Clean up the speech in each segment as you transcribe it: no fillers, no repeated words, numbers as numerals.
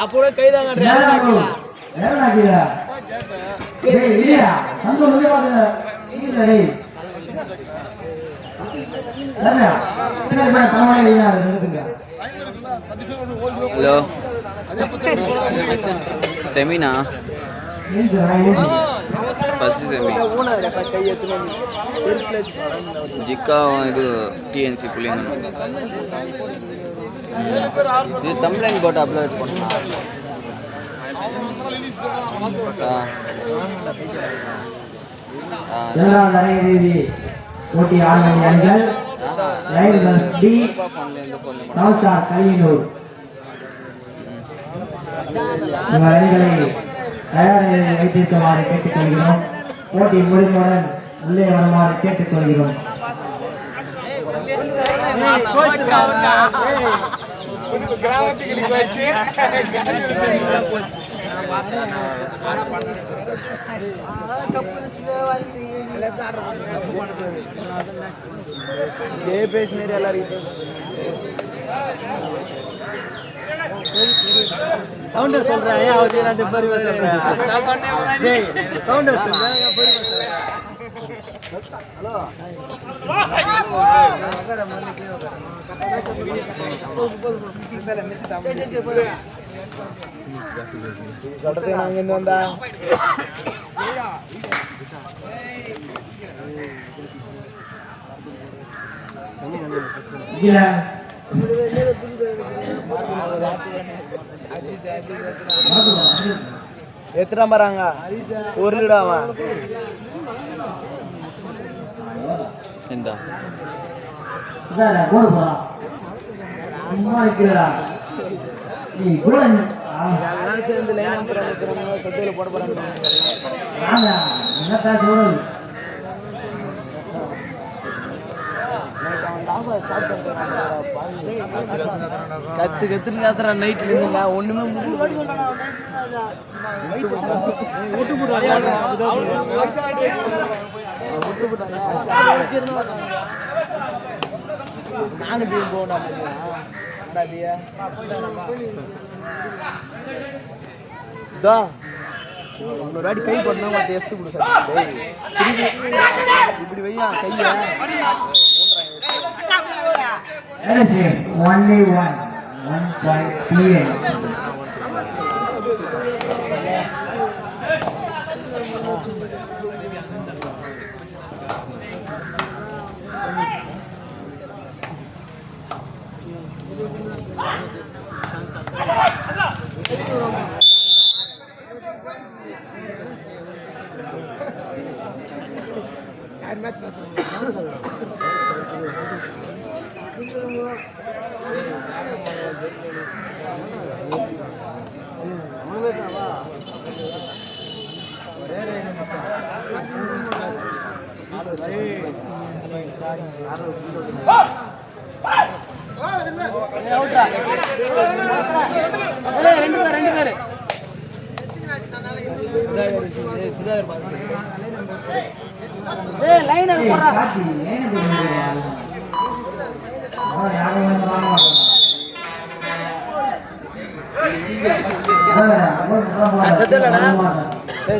அப்போ கைதாங்க ஹலோ செமினா ஃபர்ஸ்ட் செமி ஜிக்கா இது டிஎன்சி புள்ளிங்க இது தம்ப்லைன் போட்டு அப்லோட் பண்ணலாம் போட்டி ஆளுநர் அணிகள் லைன்ஸ் டி சவுஸ்டார் கலியனூர் அணிகளை தயார் நிலையில் வைத்திருக்குமாறு கேட்டுக்கொள்கிறோம். போட்டி முடிந்தவுடன் உள்ளே வருமாறு கேட்டுக்கொள்கிறோம். பேசினே எல்லாரும் சவுண்டர் சொல்றேன் அவரு ரெண்டு பேர் சொல்றேன் சவுண்டர் சொல்றேன் சொல்றது நாங்க இங்க வந்தா எத்தனை மராங்க ஒரு லிடாவா இந்த சேர்ந்து லைன் சத்தியில போட போறாங்க கத்து கத்துன்னு காத்துறா நைட்ல இருந்துங்க ஒண்ணுமே நானும் போனேன் இன்னொரு வாட்டி கை போட்டா மத்த எஸ்து கொடு சார் இப்படி வையா கைய only 1.38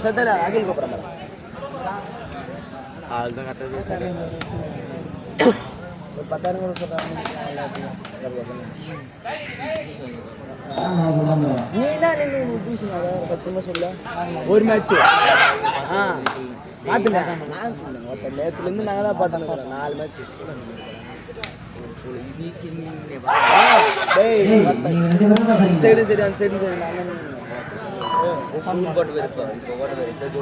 सध्याला आगील गोपरा ஒரு மேட்ச் நேத்துல இருந்து நாங்க தான் பார்த்தோம் 4 மேட்ச் சரி சரி சரி போட்டு வருப்போம் இப்போ ஓட வருது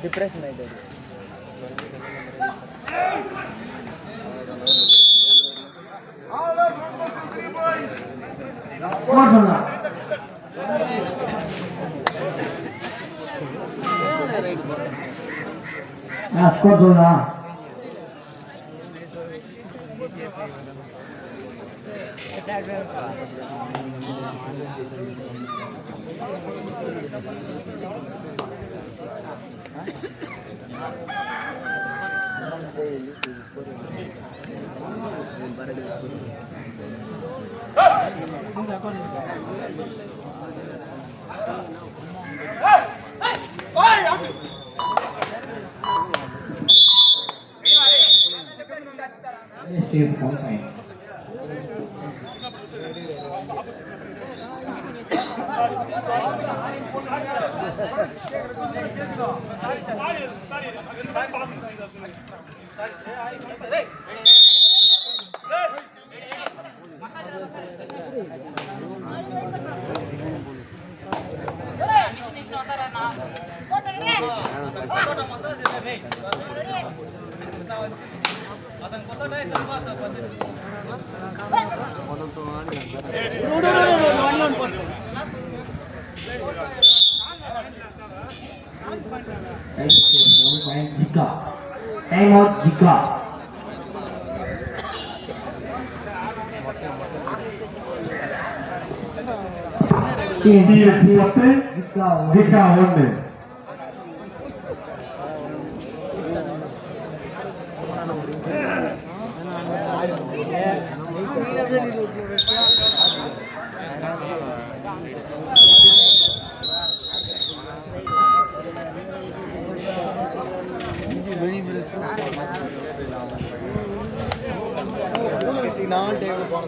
டிப்ரெஷன் ஆயிட்டாரு. ஸ்கோர் சொல்லுங்க. Time out Jika. TNC 10 Jika 1. நான் டேபிள் போன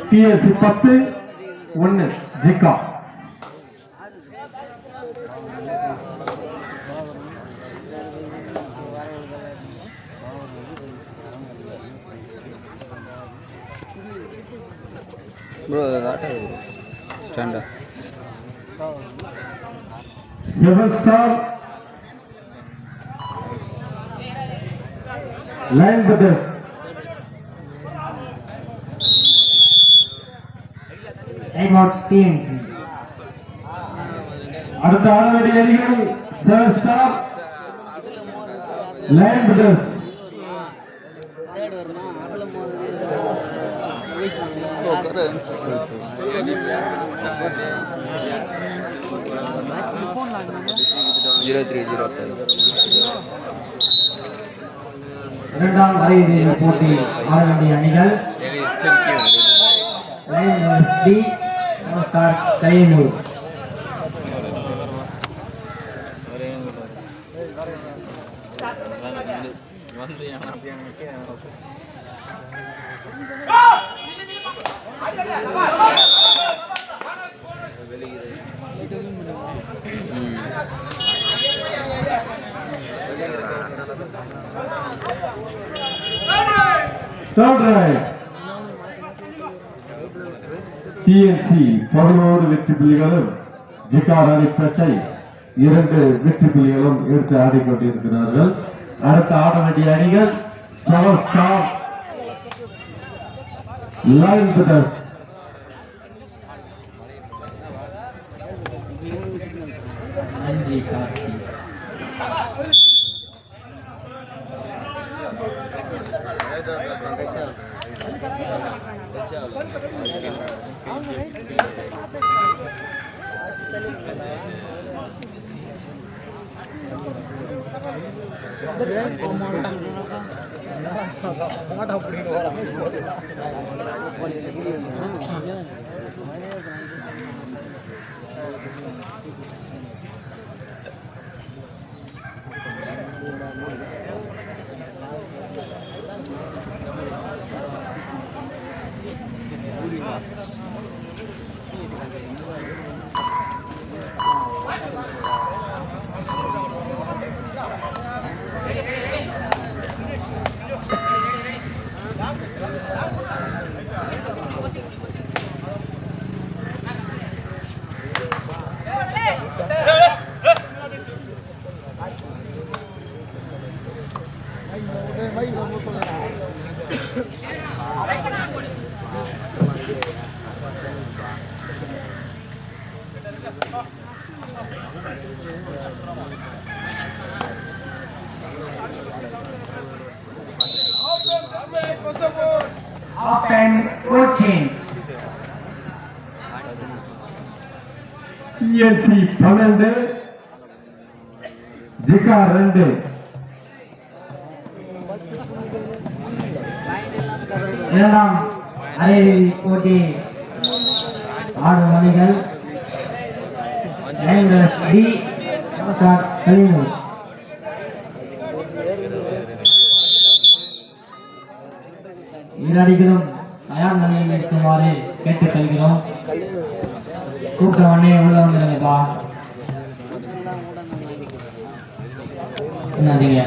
TNC 10 1 Jika. ப்ரோ ஆட்டோ ஸ்டாண்டா 7 star Lion Brothers. Time out TNC. அடுத்த ஆடவடி அணிகள் 7 star Lion Brothers. இரண்டாம் அரையிறுதி போட்டி ஆட வேண்டிய அணிகள் லயன்ஸ் டி star Kaiyanur. Third right. TNC 11 வெற்றி புள்ளிகளும் ஜிகார் அணி பிரச்சை 2 வெற்றி புள்ளிகளும் எடுத்து ஆடிக்கொண்டிருக்கிறார்கள். அடுத்த ஆட வேண்டிய அணிகள் 7 star Lion Brothers. நன்றி Karthi. Half time score change. TNC 12 ஜிகார் 2. இரண்டாம் அரையிறுதி போட்டி ஆடும் அணிகள் லயன்ஸ் டி ஸ்டார் கையனூர். இரு தயார் நிலையில் இருக்குமாறு கேட்டுக்கொள்கிறோம். கூட்டம் உடனே உள்ள வந்துருங்கப்பா. என்னதீங்க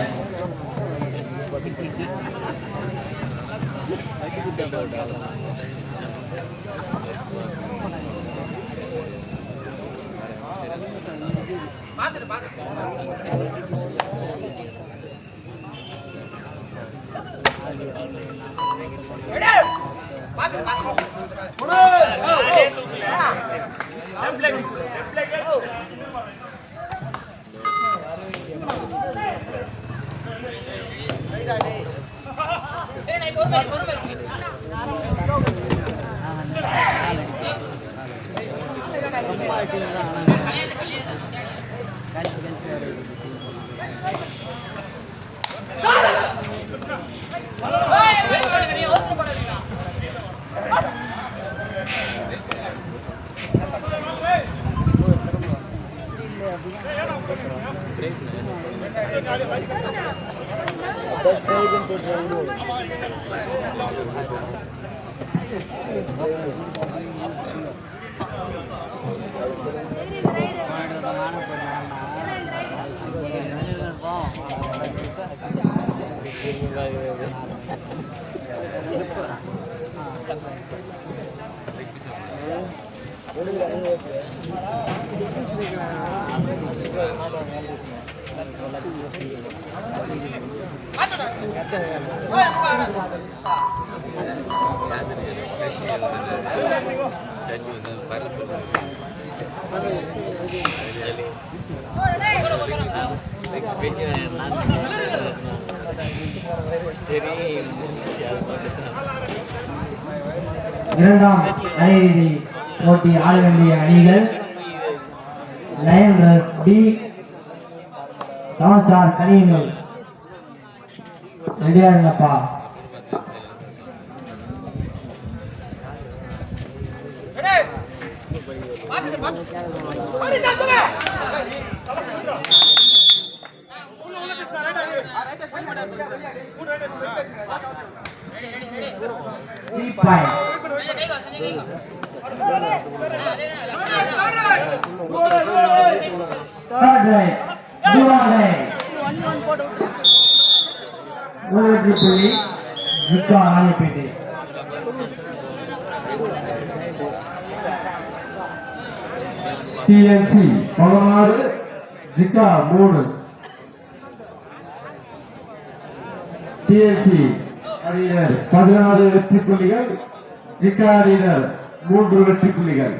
இரண்டாம் அரையிறுதி போட்டி ஆட வேண்டிய அணிகள் லயன் ரஸ் பி செவன் ஸ்டார் கனியங்கள். ரெடியா இருங்கப்பா. TNC 16 Zika 3. TNC அணியினர் 16 வெற்றி புள்ளிகள், ஜிகா அணியினர் 3 வெற்றி புள்ளிகள்.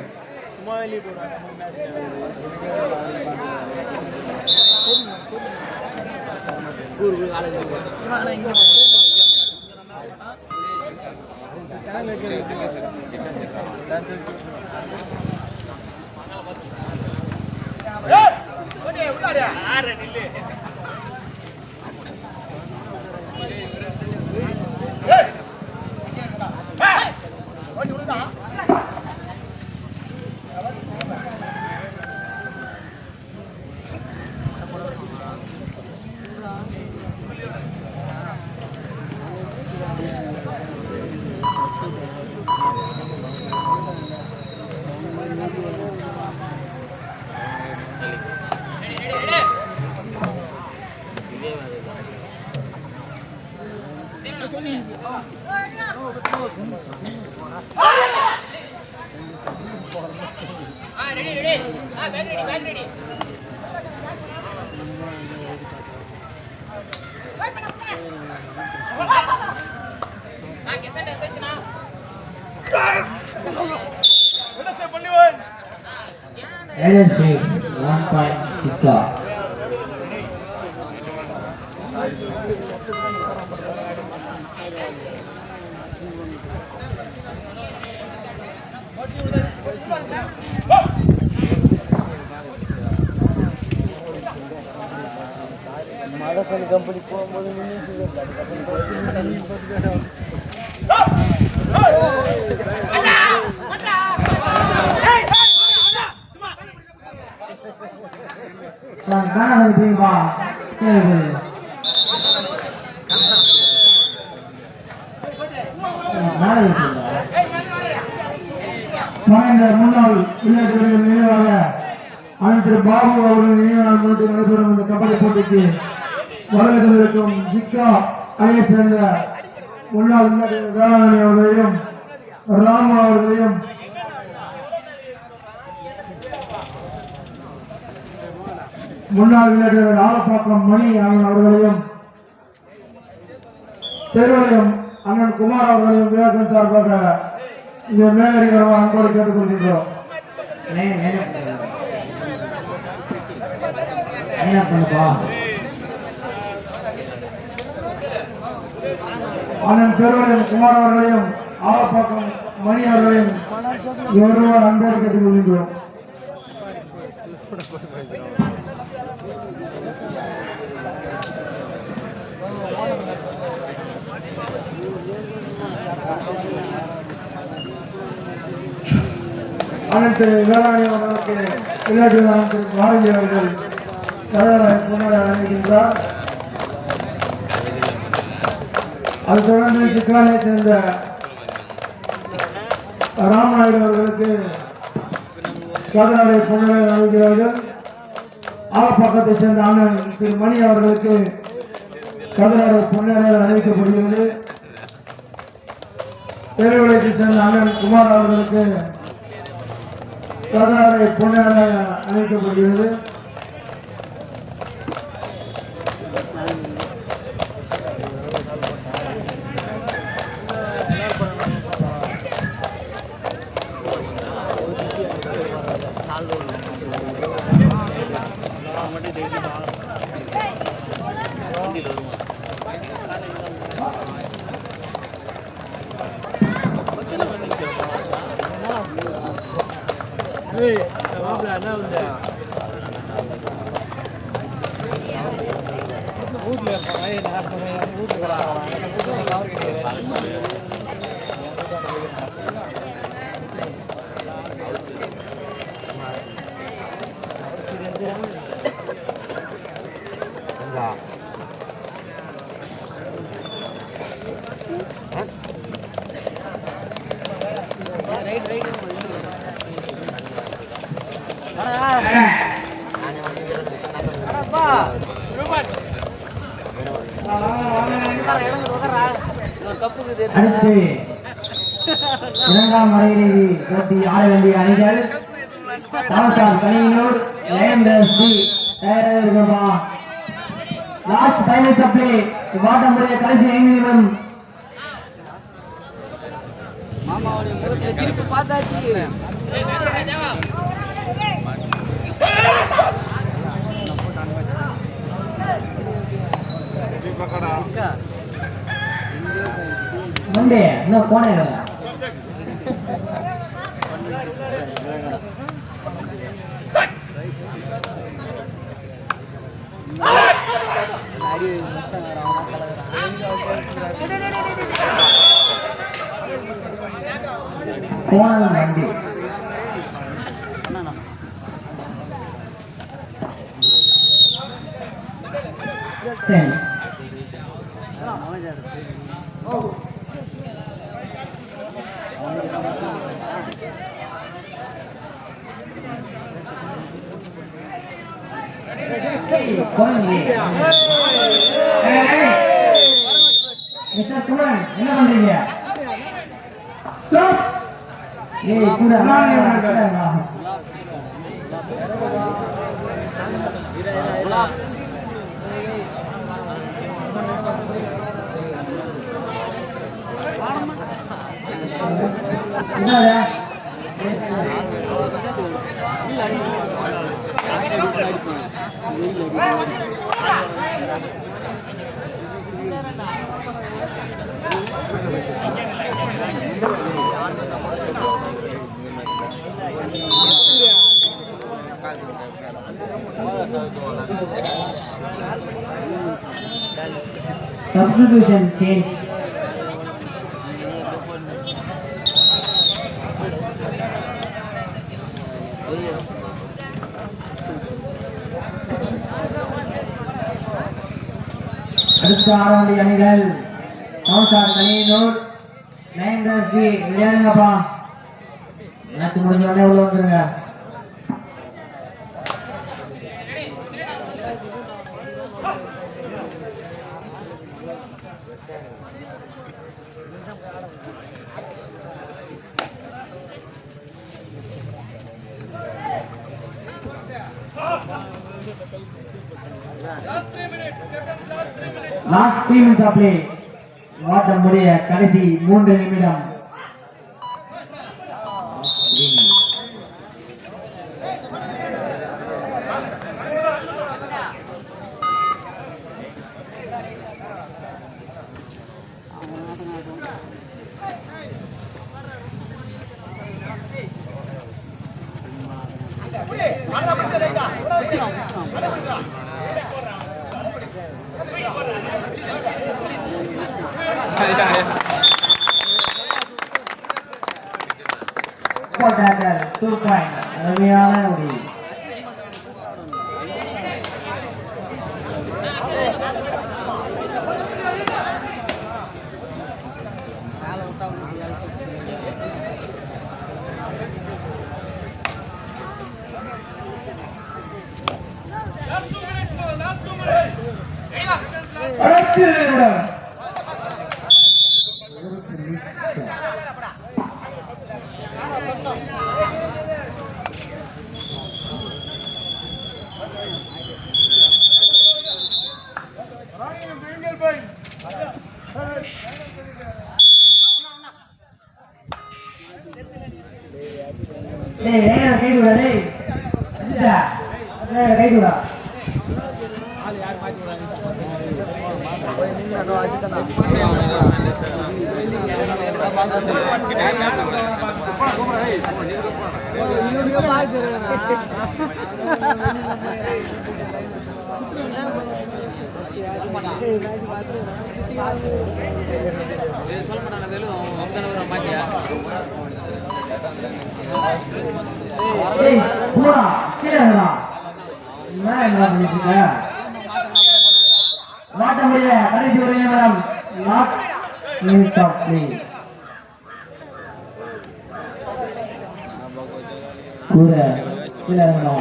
கம்பெனி போகும்போது முன்னாள் விளையாட்டு வீரர்கள் நினைவாக அனைத்து பாபு அவர்கள் நினைவாக முன்னிட்டு நடைபெறும் இந்த கபடி போட்டிக்கு வருவதற்கும் ஜிகா அணியை சேர்ந்த முன்னாள் வேளாங்கண்ணி அவர்களையும் ராமு அவர்களையும் முன்னாள் விளையாட்டு வீரர் ஆலப்பாக்கம் மணி அவர்களையும் பெருவளையம் அண்ணன் குமார் அவர்களையும் வியாசன் சார்பாக இந்த மேலதிகாரம் அன்போடு கேட்டுக் கொள்கின்றோம். அண்ணன் பெருவளையம் குமார் அவர்களையும் ஆலப்பாக்கம் மணி அவர்களையும் ஒருவர் அன்போடு கேட்டுக் கொள்கின்றோம். அனைத்து வேளாண் அவர்களுக்கு விளையாட்டு வீரர் பாரதி அவர்கள் முன்னாடி அறிவிக்கின்றார். அது தொடர்ந்து சிக்கானை சேர்ந்த ராமநாயுடு அவர்களுக்கு கதராடை பொன்னலை அறிவிக்கிறார்கள். ஆலப்பாக்கத்தை சேர்ந்த அண்ணன் திரு மணி அவர்களுக்கு கதராடை பொன்னலை அறிவிக்கப்படுகிறது. பெருவிளையத்தை சேர்ந்த அண்ணன் குமார் அவர்களுக்கு கதாரை பொன்னாக அழைக்கப்படுகிறது. அடுத்து இரண்டாம் அரையிறுதி போட்டி ஆட வேண்டிய அணிகள் தாவசார் கனியூர் லயன்டர்ஸ் டி தயாராக இருக்கா. Last 5 minutes of play. வாட்டமுடைய கடைசி 5 நிமிடம். மாமாவுடைய முகத்துல சிரிப்பு பார்த்தாச்சு. முண்டே இன்னும் போனே இல்லை. போனது வண்டி மிஸ்டர் குமரன் என்ன பண்றீங்க? கூட substitution change. அடுத்த ஆட வேண்டிய அணிகள் தாவசார் கனியூர் லயன்டர்ஸ் டி விளையாடுங்கப்பா. மேட்ச் முடிஞ்ச உடனே உள்ள வந்துருங்க. Last 3 minutes of play. வாட்டமுடைய கடைசி 3 நிமிடம். Tackle 2 point. அருமையான ஒரு டேய் ஏங்க கை விடா டேய் அடிடா கை விடா ஏய் போடா கீழே வரடா என்ன பண்ணிட்டு இருக்க மாட்ட முடியல கடைசி ஒரு நிமிடம் நாட் மினிட்ஸ் ஆஃப் ப்ளே கூட கீழே வரடா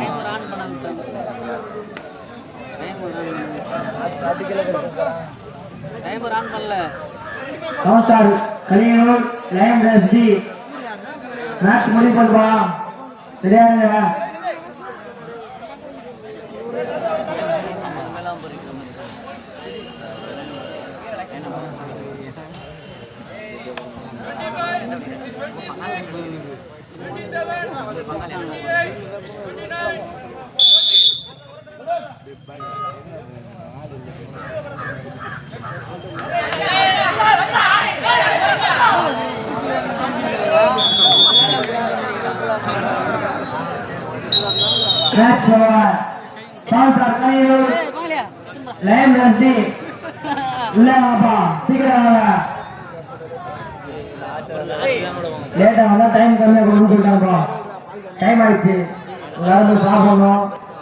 நமஸ்கார் கலியனூர் லயன்ஸ் எஸ்டி மேட்ச் முடிவு பண்ணுவா சரியாங்க Match over. Sponsor Kaliur. Lamb Rusty. Ulla apa? Sikra apa? Late ah, time kami aku dulu kita apa? Time aja. Lalu sahabat no.